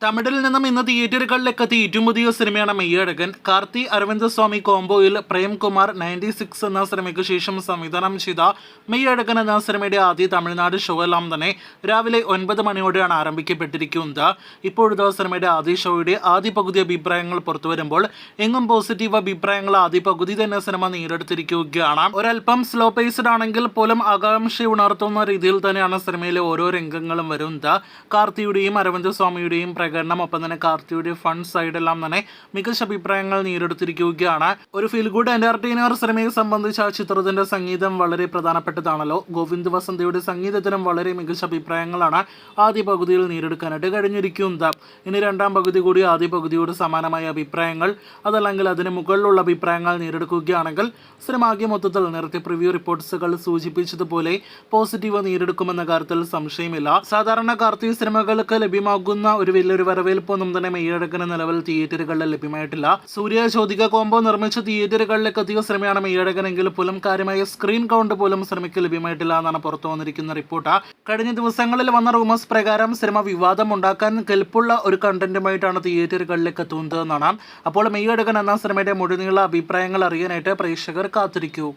തമിഴിൽ നിന്നും ഇന്ന് തിയേറ്ററുകളിലേക്ക് എത്തി ഏറ്റവും പുതിയ സിനിമയാണ് മെയ്യഴകൻ. കാർത്തി അരവിന്ദ് സ്വാമി കോംബോയിൽ പ്രേംകുമാർ 96 എന്ന സിനിമയ്ക്ക് ശേഷം സംവിധാനം ചെയ്ത മെയ്യഴകൻ എന്ന സിനിമയുടെ ആദ്യ തമിഴ്നാട് ഷോ എല്ലാം തന്നെ രാവിലെ 9 മണിയോടെയാണ് ആരംഭിക്കപ്പെട്ടിരിക്കുന്നത്. ഇപ്പോഴത്തെ സിനിമയുടെ ആദ്യ ഷോയുടെ ആദ്യ പകുതി അഭിപ്രായങ്ങൾ പുറത്തു വരുമ്പോൾ എങ്ങും പോസിറ്റീവ് അഭിപ്രായങ്ങൾ ആദ്യ പകുതി തന്നെ സിനിമ നേടിയെടുത്തിരിക്കുകയാണ്. ഒരൽപ്പം സ്ലോ പേസ്ഡ് ആണെങ്കിൽ പോലും ആകാംക്ഷ ഉണർത്തുന്ന രീതിയിൽ തന്നെയാണ് സിനിമയിലെ ഓരോ രംഗങ്ങളും വരുന്നത്. കാർത്തിയുടെയും അരവിന്ദ് സ്വാമിയുടെയും പ്രകടനം, ഒപ്പം തന്നെ കാർത്തിയുടെ ഫൺ സൈഡെല്ലാം തന്നെ മികച്ച അഭിപ്രായങ്ങൾ നേടിയെടുത്തിരിക്കുകയാണ്. ഒരു ഫീൽ ഗുഡ് എന്റർടൈനർ സിനിമയെ സംബന്ധിച്ച് ആ ചിത്രത്തിന്റെ സംഗീതം വളരെ പ്രധാനപ്പെട്ടതാണല്ലോ. ഗോവിന്ദ് വസന്തയുടെ സംഗീതത്തിനും വളരെ മികച്ച അഭിപ്രായങ്ങളാണ് ആദ്യ പകുതിയിൽ നേടിയെടുക്കാനായിട്ട് കഴിഞ്ഞിരിക്കുന്നത്. ഇനി രണ്ടാം പകുതി കൂടി ആദ്യ പകുതിയോട് സമാനമായ അഭിപ്രായങ്ങൾ, അതല്ലെങ്കിൽ അതിന് മുകളിലുള്ള അഭിപ്രായങ്ങൾ നേടിയെടുക്കുകയാണെങ്കിൽ സിനിമ ആകെ മൊത്തത്തിൽ നേരത്തെ പ്രിവ്യൂ റിപ്പോർട്ട്സുകൾ സൂചിപ്പിച്ചതുപോലെ പോസിറ്റീവ് നേടിയെടുക്കുമെന്ന കാര്യത്തിൽ സംശയമില്ല. സാധാരണ കാർത്തി സിനിമകൾക്ക് ലഭ്യമാകുന്ന ഒരു വലിയൊരു വരവേൽപ്പൊന്നും തന്നെ മെയ്യഴകന് നിലവിൽ തിയേറ്ററുകളിൽ ലഭ്യമായിട്ടില്ല. സൂര്യ ജ്യോതിക കോംബോ നിർമ്മിച്ച തിയേറ്ററുകളിലേക്ക് എത്തിയ സിനിമയാണ് മെയ്യഴകനെങ്കിൽ പോലും കാര്യമായ സ്ക്രീൻ കൗണ്ട് പോലും സിനിമയ്ക്ക് ലഭ്യമായിട്ടില്ല എന്നാണ് പുറത്തു വന്നിരിക്കുന്ന റിപ്പോർട്ട്. കഴിഞ്ഞ ദിവസങ്ങളിൽ വന്ന റൂമേഴ്സ് പ്രകാരം സിനിമ വിവാദം ഉണ്ടാക്കാൻ കെൽപ്പുള്ള ഒരു കണ്ടന്റുമായിട്ടാണ് തിയേറ്ററുകളിലേക്ക് എത്തുന്നത് എന്നാണ്. അപ്പോൾ മെയ്യഴകൻ എന്ന സിനിമയുടെ മുഴുനീള അഭിപ്രായങ്ങൾ അറിയാനായിട്ട് പ്രേക്ഷകർ കാത്തിരിക്കൂ.